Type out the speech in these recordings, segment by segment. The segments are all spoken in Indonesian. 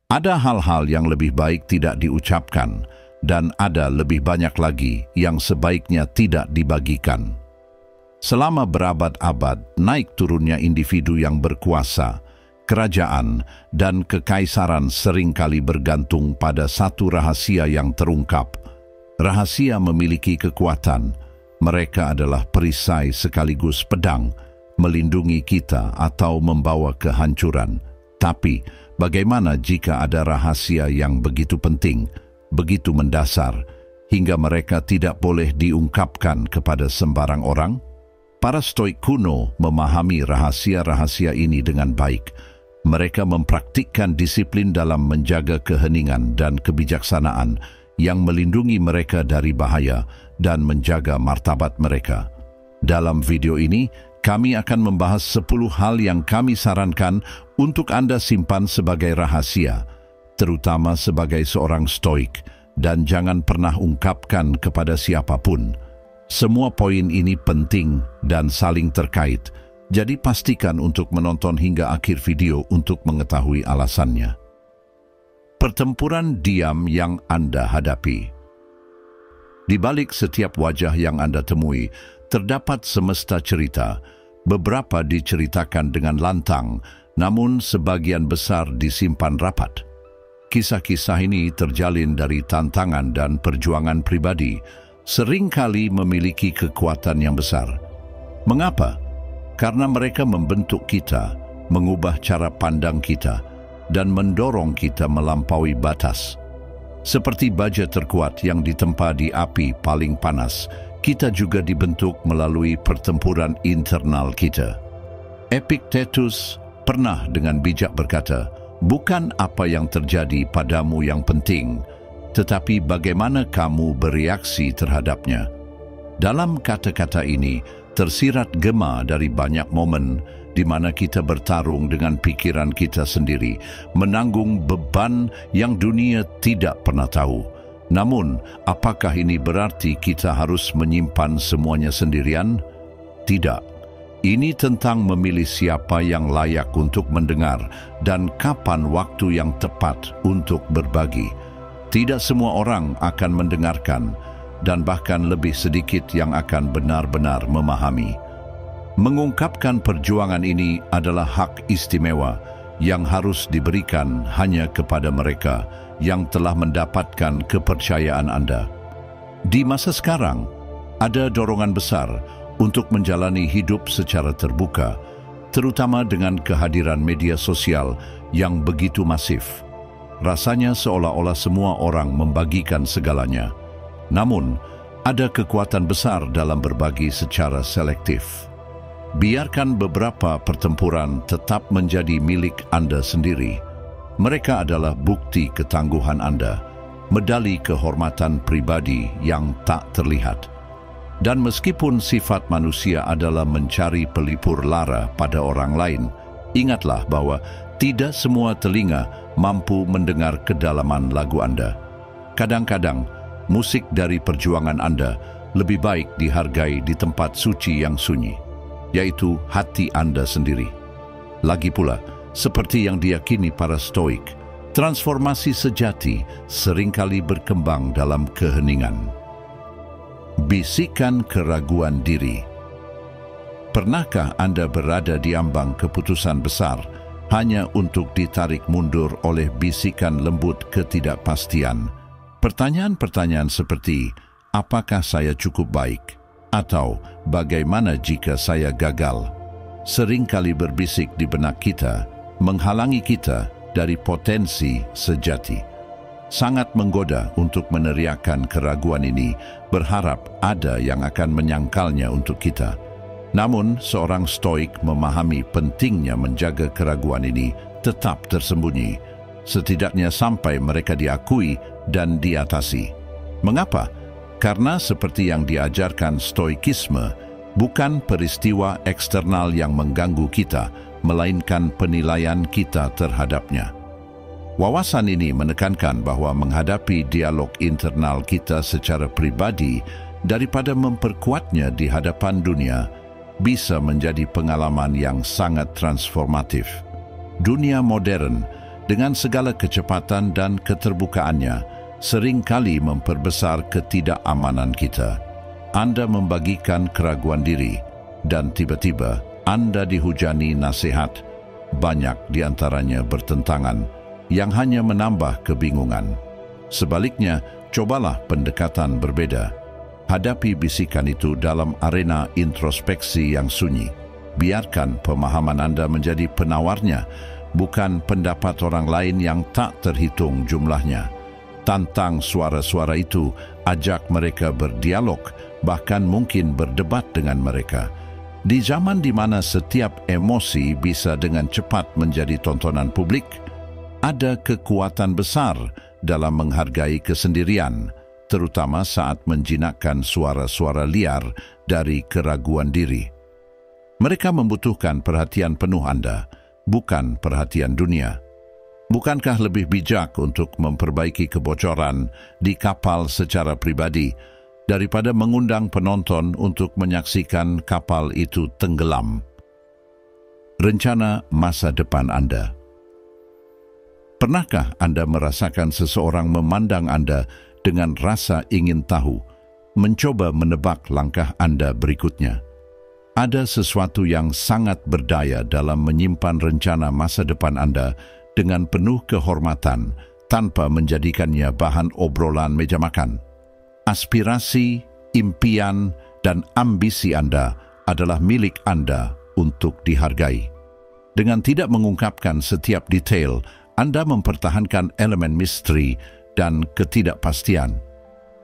Ada hal-hal yang lebih baik tidak diucapkan, dan ada lebih banyak lagi yang sebaiknya tidak dibagikan. Selama berabad-abad, naik turunnya individu yang berkuasa, kerajaan, dan kekaisaran seringkali bergantung pada satu rahasia yang terungkap. Rahasia memiliki kekuatan. Mereka adalah perisai sekaligus pedang, melindungi kita atau membawa kehancuran. Tapi, bagaimana jika ada rahasia yang begitu penting, begitu mendasar, hingga mereka tidak boleh diungkapkan kepada sembarang orang? Para Stoik kuno memahami rahasia-rahasia ini dengan baik. Mereka mempraktikkan disiplin dalam menjaga keheningan dan kebijaksanaan yang melindungi mereka dari bahaya dan menjaga martabat mereka. Dalam video ini, kami akan membahas 10 hal yang kami sarankan untuk Anda simpan sebagai rahasia, terutama sebagai seorang Stoik, dan jangan pernah ungkapkan kepada siapapun. Semua poin ini penting dan saling terkait, jadi pastikan untuk menonton hingga akhir video untuk mengetahui alasannya. Pertempuran diam yang Anda hadapi. Di balik setiap wajah yang Anda temui, terdapat semesta cerita. Beberapa diceritakan dengan lantang, namun sebagian besar disimpan rapat. Kisah-kisah ini terjalin dari tantangan dan perjuangan pribadi, seringkali memiliki kekuatan yang besar. Mengapa? Karena mereka membentuk kita, mengubah cara pandang kita, dan mendorong kita melampaui batas. Seperti baja terkuat yang ditempa di api paling panas, kita juga dibentuk melalui pertempuran internal kita. Epictetus pernah dengan bijak berkata, "Bukan apa yang terjadi padamu yang penting, tetapi bagaimana kamu bereaksi terhadapnya." Dalam kata-kata ini, tersirat gema dari banyak momen di mana kita bertarung dengan pikiran kita sendiri, menanggung beban yang dunia tidak pernah tahu. Namun, apakah ini berarti kita harus menyimpan semuanya sendirian? Tidak. Ini tentang memilih siapa yang layak untuk mendengar dan kapan waktu yang tepat untuk berbagi. Tidak semua orang akan mendengarkan, dan bahkan lebih sedikit yang akan benar-benar memahami. Mengungkapkan perjuangan ini adalah hak istimewa yang harus diberikan hanya kepada mereka yang telah mendapatkan kepercayaan Anda. Di masa sekarang, ada dorongan besar untuk menjalani hidup secara terbuka, terutama dengan kehadiran media sosial yang begitu masif. Rasanya seolah-olah semua orang membagikan segalanya. Namun, ada kekuatan besar dalam berbagi secara selektif. Biarkan beberapa pertempuran tetap menjadi milik Anda sendiri. Mereka adalah bukti ketangguhan Anda, medali kehormatan pribadi yang tak terlihat. Dan meskipun sifat manusia adalah mencari pelipur lara pada orang lain, ingatlah bahwa tidak semua telinga mampu mendengar kedalaman lagu Anda. Kadang-kadang, musik dari perjuangan Anda lebih baik dihargai di tempat suci yang sunyi, yaitu hati Anda sendiri. Lagi pula, seperti yang diyakini para Stoik, transformasi sejati seringkali berkembang dalam keheningan. Bisikan keraguan diri. Pernahkah Anda berada di ambang keputusan besar hanya untuk ditarik mundur oleh bisikan lembut ketidakpastian? Pertanyaan-pertanyaan seperti, apakah saya cukup baik? Atau bagaimana jika saya gagal? Seringkali berbisik di benak kita, menghalangi kita dari potensi sejati. Sangat menggoda untuk meneriakkan keraguan ini, berharap ada yang akan menyangkalnya untuk kita. Namun, seorang Stoik memahami pentingnya menjaga keraguan ini tetap tersembunyi, setidaknya sampai mereka diakui dan diatasi. Mengapa? Karena seperti yang diajarkan Stoikisme, bukan peristiwa eksternal yang mengganggu kita, melainkan penilaian kita terhadapnya. Wawasan ini menekankan bahwa menghadapi dialog internal kita secara pribadi daripada memperkuatnya di hadapan dunia bisa menjadi pengalaman yang sangat transformatif. Dunia modern dengan segala kecepatan dan keterbukaannya, seringkali memperbesar ketidakamanan kita. Anda membagikan keraguan diri, dan tiba-tiba Anda dihujani nasihat. Banyak di antaranya bertentangan, yang hanya menambah kebingungan. Sebaliknya, cobalah pendekatan berbeda. Hadapi bisikan itu dalam arena introspeksi yang sunyi. Biarkan pemahaman Anda menjadi penawarnya, bukan pendapat orang lain yang tak terhitung jumlahnya. Tantang suara-suara itu, ajak mereka berdialog, bahkan mungkin berdebat dengan mereka. Di zaman di mana setiap emosi bisa dengan cepat menjadi tontonan publik, ada kekuatan besar dalam menghargai kesendirian, terutama saat menjinakkan suara-suara liar dari keraguan diri. Mereka membutuhkan perhatian penuh Anda, bukan perhatian dunia. Bukankah lebih bijak untuk memperbaiki kebocoran di kapal secara pribadi daripada mengundang penonton untuk menyaksikan kapal itu tenggelam? Rencana masa depan Anda. Pernahkah Anda merasakan seseorang memandang Anda dengan rasa ingin tahu, mencoba menebak langkah Anda berikutnya? Ada sesuatu yang sangat berdaya dalam menyimpan rencana masa depan Anda dengan penuh kehormatan tanpa menjadikannya bahan obrolan meja makan. Aspirasi, impian, dan ambisi Anda adalah milik Anda untuk dihargai. Dengan tidak mengungkapkan setiap detail, Anda mempertahankan elemen misteri dan ketidakpastian.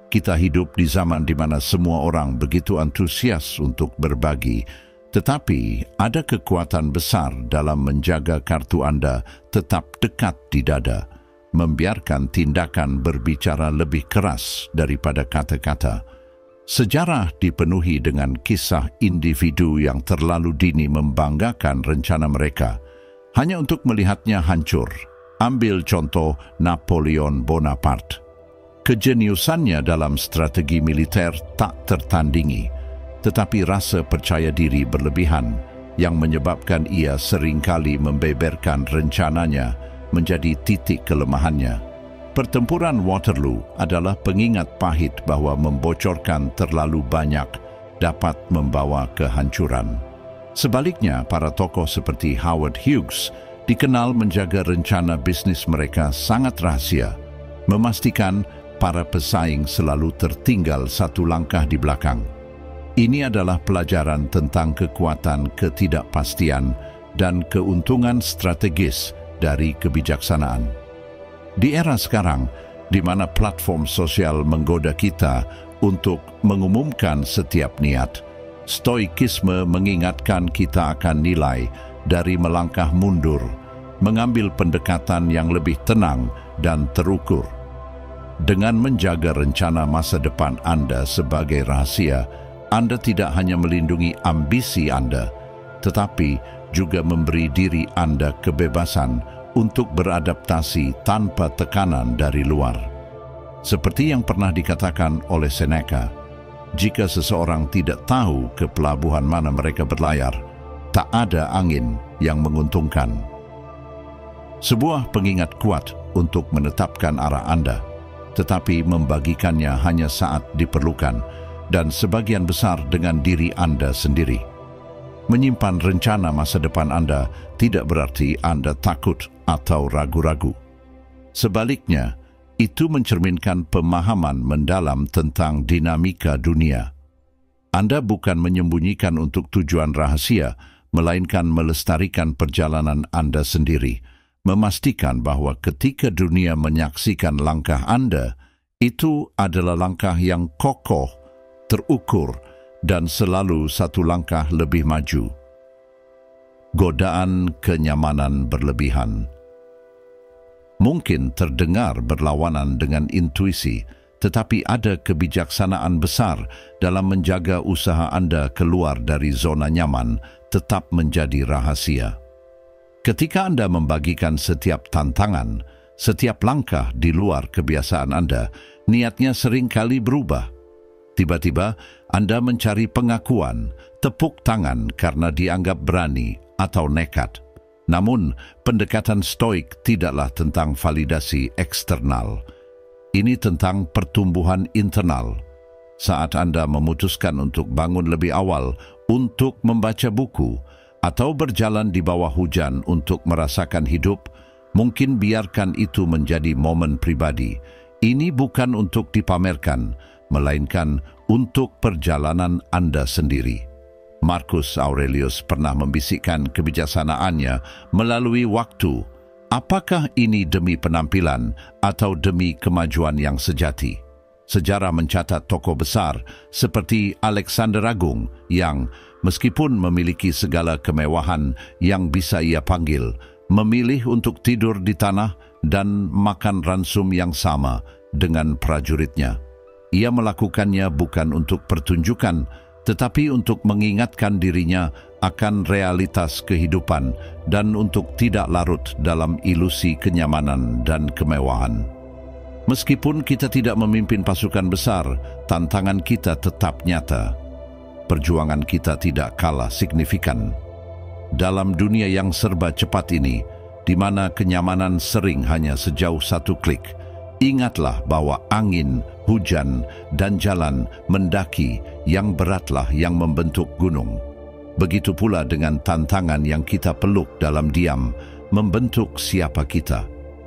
Kita hidup di zaman di mana semua orang begitu antusias untuk berbagi, tetapi ada kekuatan besar dalam menjaga kartu Anda tetap dekat di dada, membiarkan tindakan berbicara lebih keras daripada kata-kata. Sejarah dipenuhi dengan kisah individu yang terlalu dini membanggakan rencana mereka, hanya untuk melihatnya hancur. Ambil contoh Napoleon Bonaparte. Kejeniusannya dalam strategi militer tak tertandingi, tetapi rasa percaya diri berlebihan yang menyebabkan ia seringkali membeberkan rencananya menjadi titik kelemahannya. Pertempuran Waterloo adalah pengingat pahit bahwa membocorkan terlalu banyak dapat membawa kehancuran. Sebaliknya, para tokoh seperti Howard Hughes dikenal menjaga rencana bisnis mereka sangat rahasia, memastikan para pesaing selalu tertinggal satu langkah di belakang. Ini adalah pelajaran tentang kekuatan ketidakpastian dan keuntungan strategis dari kebijaksanaan. Di era sekarang, di mana platform sosial menggoda kita untuk mengumumkan setiap niat, stoikisme mengingatkan kita akan nilai dari melangkah mundur, mengambil pendekatan yang lebih tenang dan terukur. Dengan menjaga rencana masa depan Anda sebagai rahasia, Anda tidak hanya melindungi ambisi Anda, tetapi juga memberi diri Anda kebebasan untuk beradaptasi tanpa tekanan dari luar. Seperti yang pernah dikatakan oleh Seneca, jika seseorang tidak tahu ke pelabuhan mana mereka berlayar, tak ada angin yang menguntungkan. Sebuah pengingat kuat untuk menetapkan arah Anda, tetapi membagikannya hanya saat diperlukan dan sebagian besar dengan diri Anda sendiri. Menyimpan rencana masa depan Anda tidak berarti Anda takut atau ragu-ragu. Sebaliknya, itu mencerminkan pemahaman mendalam tentang dinamika dunia. Anda bukan menyembunyikan untuk tujuan rahasia, melainkan melestarikan perjalanan Anda sendiri, memastikan bahwa ketika dunia menyaksikan langkah Anda, itu adalah langkah yang kokoh, terukur, dan selalu satu langkah lebih maju. Godaan kenyamanan berlebihan mungkin terdengar berlawanan dengan intuisi, tetapi ada kebijaksanaan besar dalam menjaga usaha Anda keluar dari zona nyaman tetap menjadi rahasia. Ketika Anda membagikan setiap tantangan, setiap langkah di luar kebiasaan Anda, niatnya seringkali berubah. Tiba-tiba, Anda mencari pengakuan, tepuk tangan karena dianggap berani atau nekat. Namun, pendekatan Stoik tidaklah tentang validasi eksternal. Ini tentang pertumbuhan internal. Saat Anda memutuskan untuk bangun lebih awal untuk membaca buku atau berjalan di bawah hujan untuk merasakan hidup, mungkin biarkan itu menjadi momen pribadi. Ini bukan untuk dipamerkan, melainkan untuk perjalanan Anda sendiri. Marcus Aurelius pernah membisikkan kebijaksanaannya melalui waktu. Apakah ini demi penampilan atau demi kemajuan yang sejati? Sejarah mencatat tokoh besar seperti Alexander Agung yang, meskipun memiliki segala kemewahan yang bisa ia panggil, memilih untuk tidur di tanah dan makan ransum yang sama dengan prajuritnya. Ia melakukannya bukan untuk pertunjukan, tetapi untuk mengingatkan dirinya akan realitas kehidupan dan untuk tidak larut dalam ilusi kenyamanan dan kemewahan. Meskipun kita tidak memimpin pasukan besar, tantangan kita tetap nyata. Perjuangan kita tidak kalah signifikan. Dalam dunia yang serba cepat ini, di mana kenyamanan sering hanya sejauh satu klik, ingatlah bahwa angin, hujan, dan jalan mendaki yang beratlah yang membentuk gunung. Begitu pula dengan tantangan yang kita peluk dalam diam, membentuk siapa kita.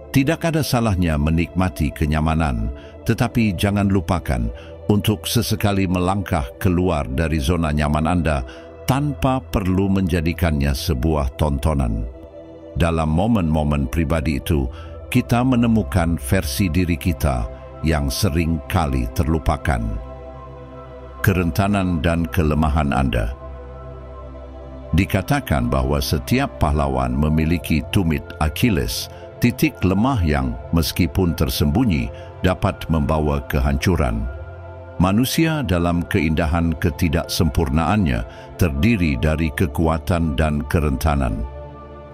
Tidak ada salahnya menikmati kenyamanan, tetapi jangan lupakan untuk sesekali melangkah keluar dari zona nyaman Anda tanpa perlu menjadikannya sebuah tontonan. Dalam momen-momen pribadi itu, kita menemukan versi diri kita yang sering kali terlupakan. Kerentanan dan kelemahan Anda. Dikatakan bahwa setiap pahlawan memiliki tumit Achilles, titik lemah yang meskipun tersembunyi dapat membawa kehancuran. Manusia dalam keindahan ketidaksempurnaannya terdiri dari kekuatan dan kerentanan.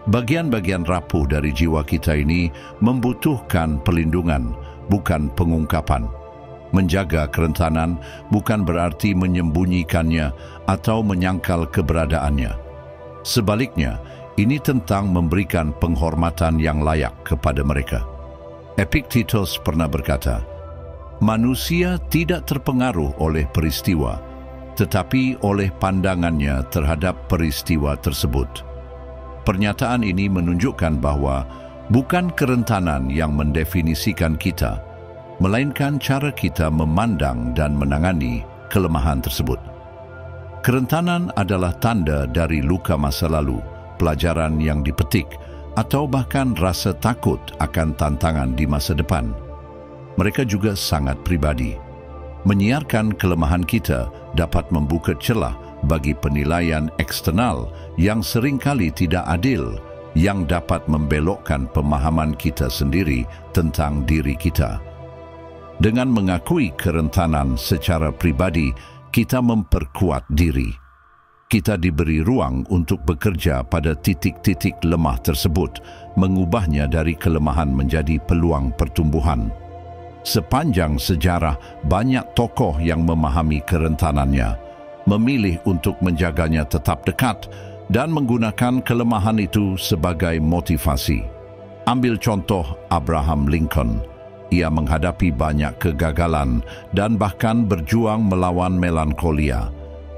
Bagian-bagian rapuh dari jiwa kita ini membutuhkan pelindungan, bukan pengungkapan. Menjaga kerentanan bukan berarti menyembunyikannya atau menyangkal keberadaannya. Sebaliknya, ini tentang memberikan penghormatan yang layak kepada mereka. Epictetus pernah berkata, manusia tidak terpengaruh oleh peristiwa, tetapi oleh pandangannya terhadap peristiwa tersebut. Pernyataan ini menunjukkan bahwa bukan kerentanan yang mendefinisikan kita, melainkan cara kita memandang dan menangani kelemahan tersebut. Kerentanan adalah tanda dari luka masa lalu, pelajaran yang dipetik, atau bahkan rasa takut akan tantangan di masa depan. Mereka juga sangat pribadi. Menyiarkan kelemahan kita dapat membuka celah bagi penilaian eksternal yang seringkali tidak adil, yang dapat membelokkan pemahaman kita sendiri tentang diri kita. Dengan mengakui kerentanan secara pribadi, kita memperkuat diri. Kita diberi ruang untuk bekerja pada titik-titik lemah tersebut, mengubahnya dari kelemahan menjadi peluang pertumbuhan. Sepanjang sejarah, banyak tokoh yang memahami kerentanannya, memilih untuk menjaganya tetap dekat dan menggunakan kelemahan itu sebagai motivasi. Ambil contoh Abraham Lincoln. Ia menghadapi banyak kegagalan dan bahkan berjuang melawan melankolia.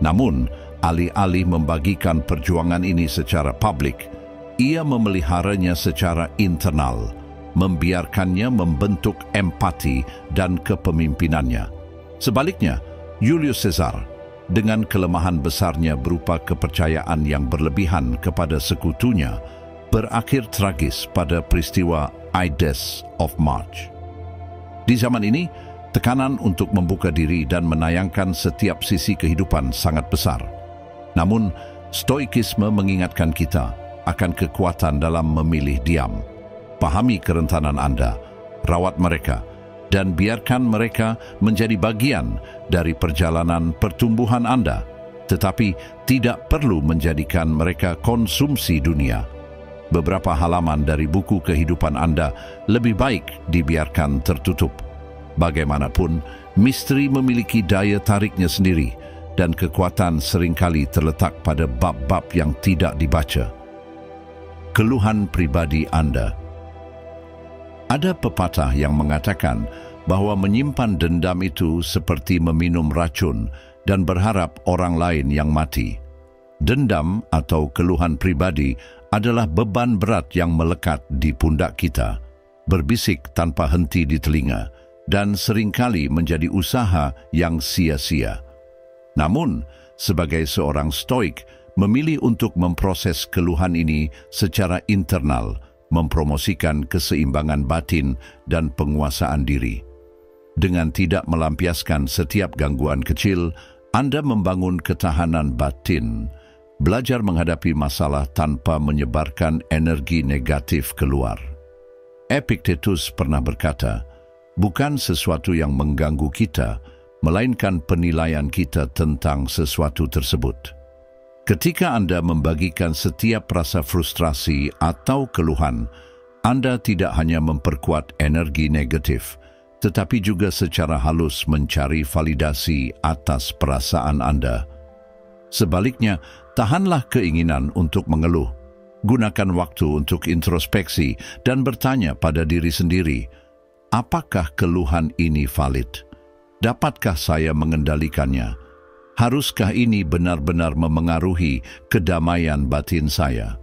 Namun, alih-alih membagikan perjuangan ini secara publik, ia memeliharanya secara internal, membiarkannya membentuk empati dan kepemimpinannya. Sebaliknya, Julius Caesar, dengan kelemahan besarnya berupa kepercayaan yang berlebihan kepada sekutunya, berakhir tragis pada peristiwa Ides of March. Di zaman ini, tekanan untuk membuka diri dan menayangkan setiap sisi kehidupan sangat besar. Namun, Stoikisme mengingatkan kita akan kekuatan dalam memilih diam. Pahami kerentanan Anda, rawat mereka, dan biarkan mereka menjadi bagian dari perjalanan pertumbuhan Anda, tetapi tidak perlu menjadikan mereka konsumsi dunia. Beberapa halaman dari buku kehidupan Anda lebih baik dibiarkan tertutup. Bagaimanapun, misteri memiliki daya tariknya sendiri, dan kekuatan seringkali terletak pada bab-bab yang tidak dibaca. keluhan pribadi Anda. Ada pepatah yang mengatakan bahwa menyimpan dendam itu seperti meminum racun dan berharap orang lain yang mati. Dendam atau keluhan pribadi adalah beban berat yang melekat di pundak kita, berbisik tanpa henti di telinga, dan seringkali menjadi usaha yang sia-sia. Namun, sebagai seorang stoik, memilih untuk memproses keluhan ini secara internal, mempromosikan keseimbangan batin dan penguasaan diri. Dengan tidak melampiaskan setiap gangguan kecil, Anda membangun ketahanan batin, belajar menghadapi masalah tanpa menyebarkan energi negatif keluar. Epictetus pernah berkata, bukan sesuatu yang mengganggu kita, melainkan penilaian kita tentang sesuatu tersebut. Ketika Anda membagikan setiap rasa frustrasi atau keluhan, Anda tidak hanya memperkuat energi negatif, tetapi juga secara halus mencari validasi atas perasaan Anda. Sebaliknya, tahanlah keinginan untuk mengeluh. Gunakan waktu untuk introspeksi dan bertanya pada diri sendiri, apakah keluhan ini valid? Dapatkah saya mengendalikannya? Haruskah ini benar-benar memengaruhi kedamaian batin saya?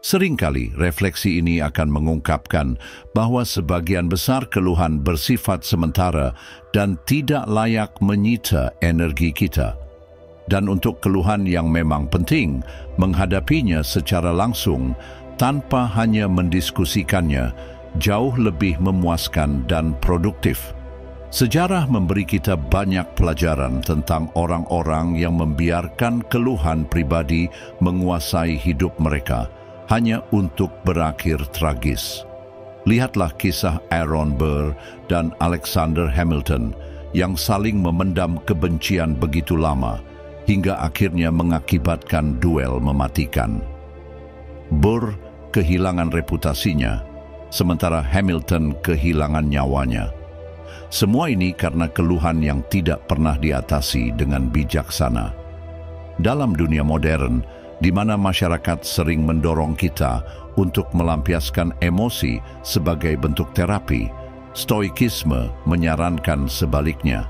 Seringkali refleksi ini akan mengungkapkan bahwa sebagian besar keluhan bersifat sementara dan tidak layak menyita energi kita. Dan untuk keluhan yang memang penting, menghadapinya secara langsung tanpa hanya mendiskusikannya jauh lebih memuaskan dan produktif. Sejarah memberi kita banyak pelajaran tentang orang-orang yang membiarkan keluhan pribadi menguasai hidup mereka hanya untuk berakhir tragis. Lihatlah kisah Aaron Burr dan Alexander Hamilton yang saling memendam kebencian begitu lama hingga akhirnya mengakibatkan duel mematikan. Burr kehilangan reputasinya, sementara Hamilton kehilangan nyawanya. Semua ini karena keluhan yang tidak pernah diatasi dengan bijaksana. Dalam dunia modern, di mana masyarakat sering mendorong kita untuk melampiaskan emosi sebagai bentuk terapi, stoikisme menyarankan sebaliknya.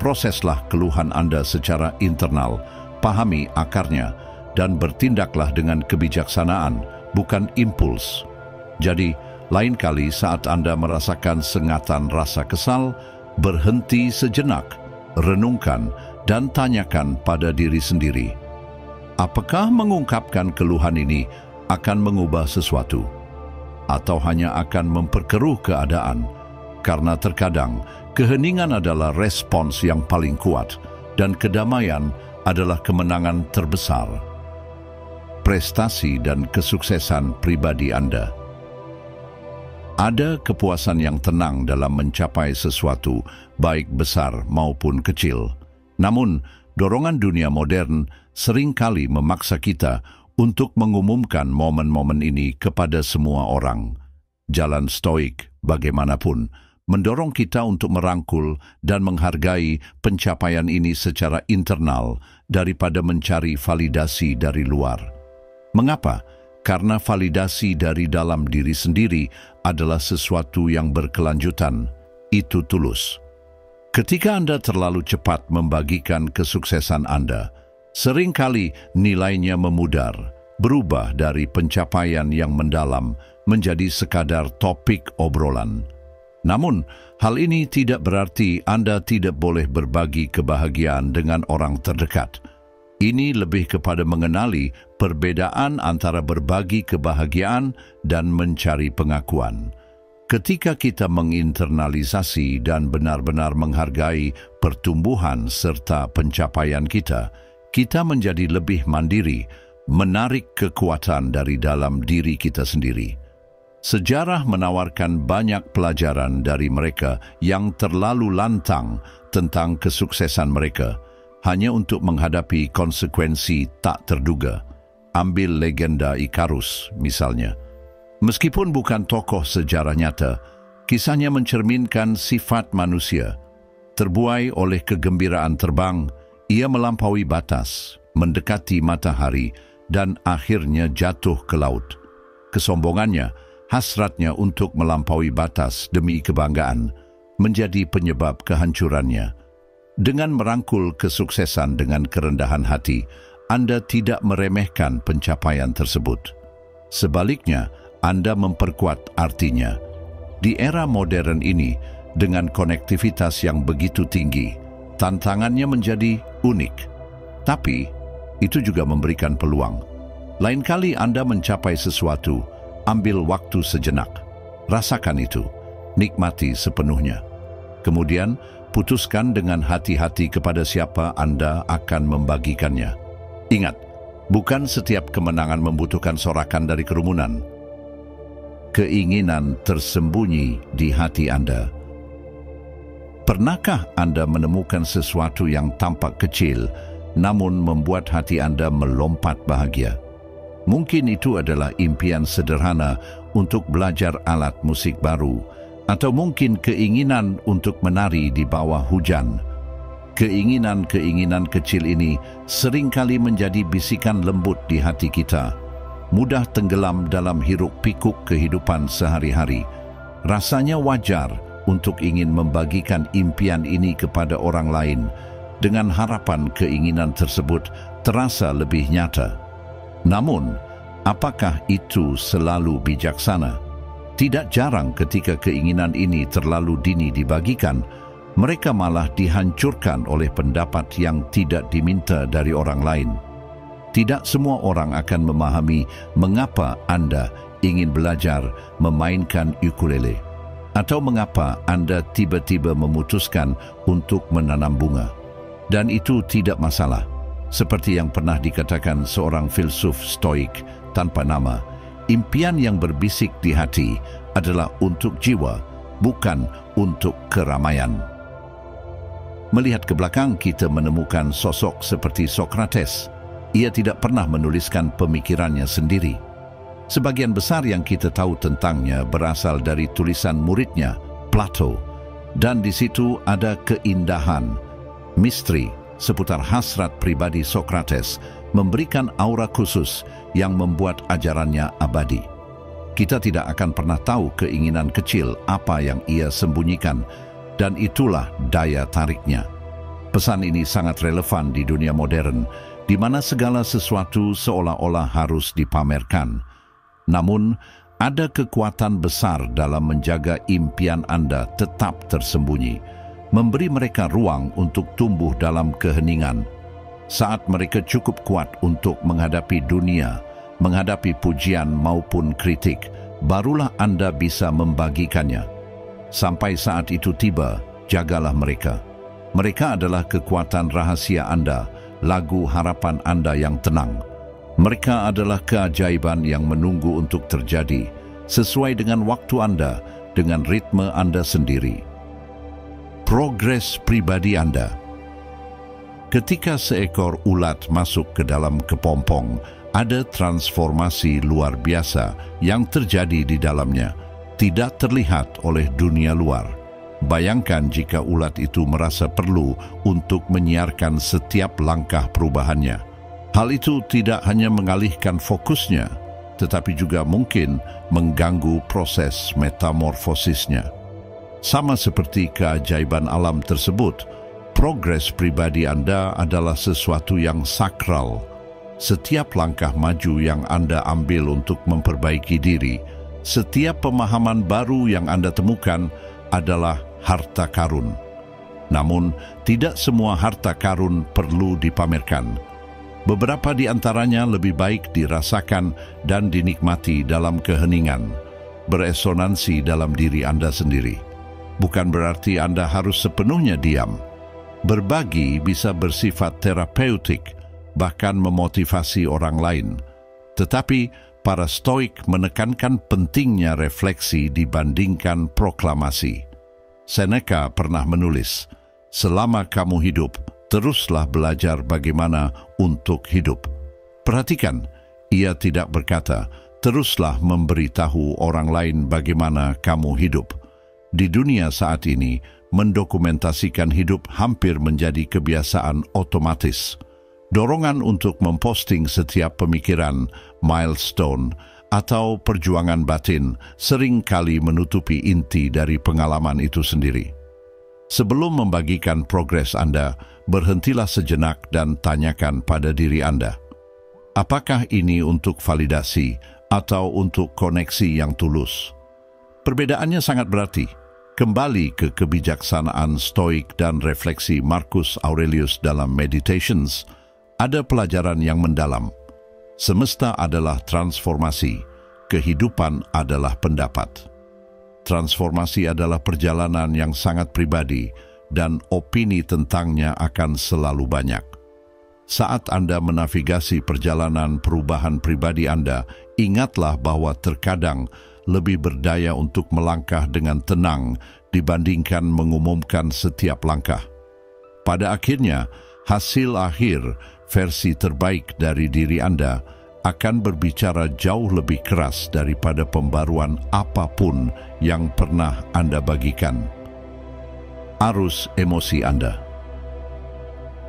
Proseslah keluhan Anda secara internal, pahami akarnya, dan bertindaklah dengan kebijaksanaan, bukan impuls. Jadi, lain kali saat Anda merasakan sengatan rasa kesal, berhenti sejenak, renungkan, dan tanyakan pada diri sendiri, apakah mengungkapkan keluhan ini akan mengubah sesuatu? Atau hanya akan memperkeruh keadaan? Karena terkadang, keheningan adalah respons yang paling kuat, dan kedamaian adalah kemenangan terbesar. Prestasi dan kesuksesan pribadi Anda. Ada kepuasan yang tenang dalam mencapai sesuatu, baik besar maupun kecil. Namun, dorongan dunia modern seringkali memaksa kita untuk mengumumkan momen-momen ini kepada semua orang. Jalan stoik, bagaimanapun, mendorong kita untuk merangkul dan menghargai pencapaian ini secara internal daripada mencari validasi dari luar. Mengapa? Karena validasi dari dalam diri sendiri adalah sesuatu yang berkelanjutan. Itu tulus. Ketika Anda terlalu cepat membagikan kesuksesan Anda, seringkali nilainya memudar, berubah dari pencapaian yang mendalam menjadi sekadar topik obrolan. Namun, hal ini tidak berarti Anda tidak boleh berbagi kebahagiaan dengan orang terdekat. Ini lebih kepada mengenali perbedaan antara berbagi kebahagiaan dan mencari pengakuan. Ketika kita menginternalisasi dan benar-benar menghargai pertumbuhan serta pencapaian kita, kita menjadi lebih mandiri, menarik kekuatan dari dalam diri kita sendiri. Sejarah menawarkan banyak pelajaran dari mereka yang terlalu lantang tentang kesuksesan mereka, hanya untuk menghadapi konsekuensi tak terduga. Ambil legenda Ikarus, misalnya. Meskipun bukan tokoh sejarah nyata, kisahnya mencerminkan sifat manusia. Terbuai oleh kegembiraan terbang, ia melampaui batas, mendekati matahari, dan akhirnya jatuh ke laut. Kesombongannya, hasratnya untuk melampaui batas demi kebanggaan, menjadi penyebab kehancurannya. Dengan merangkul kesuksesan dengan kerendahan hati, Anda tidak meremehkan pencapaian tersebut. Sebaliknya, Anda memperkuat artinya. Di era modern ini, dengan konektivitas yang begitu tinggi, tantangannya menjadi unik. Tapi, itu juga memberikan peluang. Lain kali Anda mencapai sesuatu, ambil waktu sejenak. Rasakan itu, nikmati sepenuhnya. Kemudian, putuskan dengan hati-hati kepada siapa Anda akan membagikannya. Ingat, bukan setiap kemenangan membutuhkan sorakan dari kerumunan. Keinginan tersembunyi di hati Anda. Pernahkah Anda menemukan sesuatu yang tampak kecil, namun membuat hati Anda melompat bahagia? Mungkin itu adalah impian sederhana untuk belajar alat musik baru, atau mungkin keinginan untuk menari di bawah hujan. Keinginan-keinginan kecil ini seringkali menjadi bisikan lembut di hati kita, mudah tenggelam dalam hiruk-pikuk kehidupan sehari-hari. Rasanya wajar untuk ingin membagikan impian ini kepada orang lain, dengan harapan keinginan tersebut terasa lebih nyata. Namun, apakah itu selalu bijaksana? Tidak jarang ketika keinginan ini terlalu dini dibagikan, mereka malah dihancurkan oleh pendapat yang tidak diminta dari orang lain. Tidak semua orang akan memahami mengapa Anda ingin belajar memainkan ukulele, atau mengapa Anda tiba-tiba memutuskan untuk menanam bunga. Dan itu tidak masalah. Seperti yang pernah dikatakan seorang filsuf stoik tanpa nama, impian yang berbisik di hati adalah untuk jiwa, bukan untuk keramaian. Melihat ke belakang, kita menemukan sosok seperti Sokrates. Ia tidak pernah menuliskan pemikirannya sendiri. Sebagian besar yang kita tahu tentangnya berasal dari tulisan muridnya, Plato. Dan di situ ada keindahan, misteri seputar hasrat pribadi Sokrates memberikan aura khusus yang membuat ajarannya abadi. Kita tidak akan pernah tahu keinginan kecil apa yang ia sembunyikan, dan itulah daya tariknya. Pesan ini sangat relevan di dunia modern, di mana segala sesuatu seolah-olah harus dipamerkan. Namun, ada kekuatan besar dalam menjaga impian Anda tetap tersembunyi, memberi mereka ruang untuk tumbuh dalam keheningan. Saat mereka cukup kuat untuk menghadapi dunia, menghadapi pujian maupun kritik, barulah Anda bisa membagikannya. Sampai saat itu tiba, jagalah mereka. Mereka adalah kekuatan rahasia Anda, lagu harapan Anda yang tenang. Mereka adalah keajaiban yang menunggu untuk terjadi, sesuai dengan waktu Anda, dengan ritme Anda sendiri. Progres pribadi Anda. Ketika seekor ulat masuk ke dalam kepompong, ada transformasi luar biasa yang terjadi di dalamnya, tidak terlihat oleh dunia luar. Bayangkan jika ulat itu merasa perlu untuk menyiarkan setiap langkah perubahannya. Hal itu tidak hanya mengalihkan fokusnya, tetapi juga mungkin mengganggu proses metamorfosisnya. Sama seperti keajaiban alam tersebut, progres pribadi Anda adalah sesuatu yang sakral. Setiap langkah maju yang Anda ambil untuk memperbaiki diri, setiap pemahaman baru yang Anda temukan adalah harta karun. Namun, tidak semua harta karun perlu dipamerkan. Beberapa di antaranya lebih baik dirasakan dan dinikmati dalam keheningan, beresonansi dalam diri Anda sendiri. Bukan berarti Anda harus sepenuhnya diam. Berbagi bisa bersifat terapeutik, bahkan memotivasi orang lain. Tetapi, para Stoik menekankan pentingnya refleksi dibandingkan proklamasi. Seneca pernah menulis, "Selama kamu hidup, teruslah belajar bagaimana untuk hidup." Perhatikan, ia tidak berkata, "Teruslah memberitahu orang lain bagaimana kamu hidup." Di dunia saat ini, mendokumentasikan hidup hampir menjadi kebiasaan otomatis. Dorongan untuk memposting setiap pemikiran, milestone, atau perjuangan batin sering kali menutupi inti dari pengalaman itu sendiri. Sebelum membagikan progres Anda, berhentilah sejenak dan tanyakan pada diri Anda. Apakah ini untuk validasi atau untuk koneksi yang tulus? Perbedaannya sangat berarti. Kembali ke kebijaksanaan stoik dan refleksi Marcus Aurelius dalam Meditations, ada pelajaran yang mendalam. Semesta adalah transformasi, kehidupan adalah pendapat. Transformasi adalah perjalanan yang sangat pribadi dan opini tentangnya akan selalu banyak. Saat Anda menavigasi perjalanan perubahan pribadi Anda, ingatlah bahwa terkadang lebih berdaya untuk melangkah dengan tenang dibandingkan mengumumkan setiap langkah. Pada akhirnya, hasil akhir versi terbaik dari diri Anda akan berbicara jauh lebih keras daripada pembaruan apapun yang pernah Anda bagikan. Arus emosi Anda.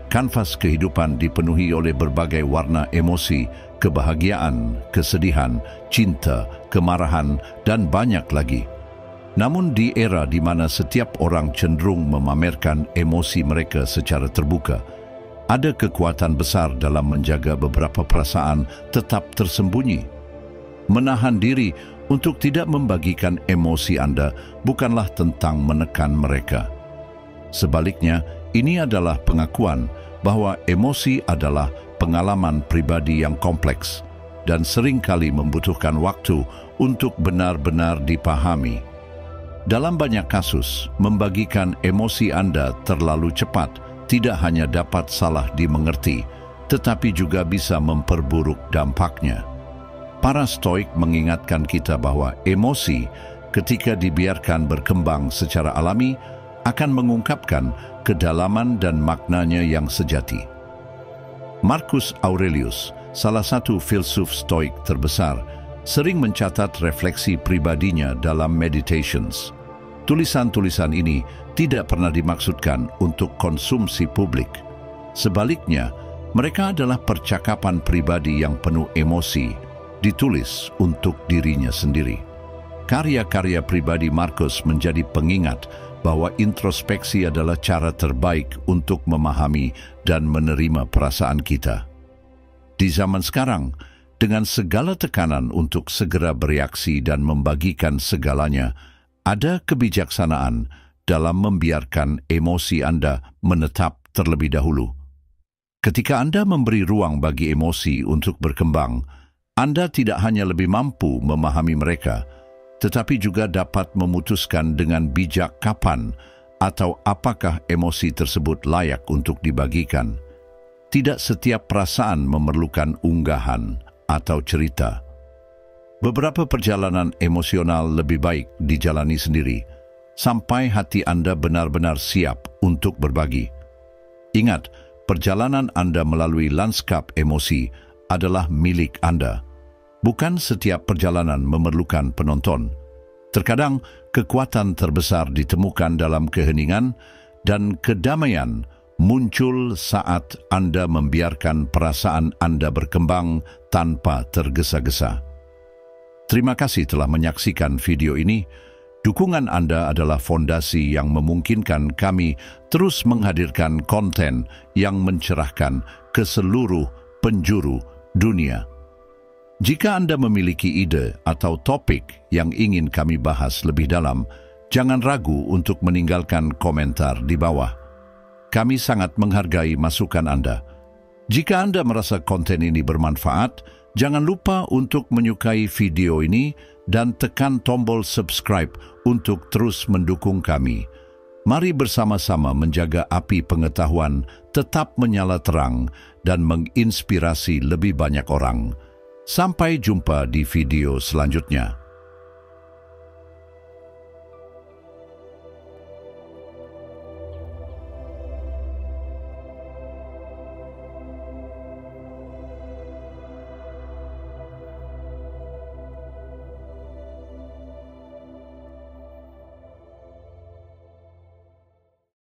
Kanvas kehidupan dipenuhi oleh berbagai warna emosi, kebahagiaan, kesedihan, cinta, kemarahan, dan banyak lagi. Namun di era di mana setiap orang cenderung memamerkan emosi mereka secara terbuka, ada kekuatan besar dalam menjaga beberapa perasaan tetap tersembunyi. Menahan diri untuk tidak membagikan emosi Anda bukanlah tentang menekan mereka. Sebaliknya, ini adalah pengakuan bahwa emosi adalah pengalaman pribadi yang kompleks dan seringkali membutuhkan waktu untuk benar-benar dipahami. Dalam banyak kasus, membagikan emosi Anda terlalu cepat tidak hanya dapat salah dimengerti, tetapi juga bisa memperburuk dampaknya. Para stoik mengingatkan kita bahwa emosi, ketika dibiarkan berkembang secara alami, akan mengungkapkan kedalaman dan maknanya yang sejati. Marcus Aurelius, salah satu filsuf stoik terbesar, sering mencatat refleksi pribadinya dalam Meditations. Tulisan-tulisan ini tidak pernah dimaksudkan untuk konsumsi publik. Sebaliknya, mereka adalah percakapan pribadi yang penuh emosi, ditulis untuk dirinya sendiri. Karya-karya pribadi Marcus menjadi pengingat bahwa introspeksi adalah cara terbaik untuk memahami dan menerima perasaan kita. Di zaman sekarang, dengan segala tekanan untuk segera bereaksi dan membagikan segalanya, ada kebijaksanaan dalam membiarkan emosi Anda menetap terlebih dahulu. Ketika Anda memberi ruang bagi emosi untuk berkembang, Anda tidak hanya lebih mampu memahami mereka, tetapi juga dapat memutuskan dengan bijak kapan atau apakah emosi tersebut layak untuk dibagikan. Tidak setiap perasaan memerlukan unggahan atau cerita. Beberapa perjalanan emosional lebih baik dijalani sendiri, sampai hati Anda benar-benar siap untuk berbagi. Ingat, perjalanan Anda melalui lanskap emosi adalah milik Anda. Bukan setiap perjalanan memerlukan penonton. Terkadang, kekuatan terbesar ditemukan dalam keheningan dan kedamaian muncul saat Anda membiarkan perasaan Anda berkembang tanpa tergesa-gesa. Terima kasih telah menyaksikan video ini. Dukungan Anda adalah fondasi yang memungkinkan kami terus menghadirkan konten yang mencerahkan ke seluruh penjuru dunia. Jika Anda memiliki ide atau topik yang ingin kami bahas lebih dalam, jangan ragu untuk meninggalkan komentar di bawah. Kami sangat menghargai masukan Anda. Jika Anda merasa konten ini bermanfaat, jangan lupa untuk menyukai video ini dan tekan tombol subscribe untuk terus mendukung kami. Mari bersama-sama menjaga api pengetahuan tetap menyala terang dan menginspirasi lebih banyak orang. Sampai jumpa di video selanjutnya.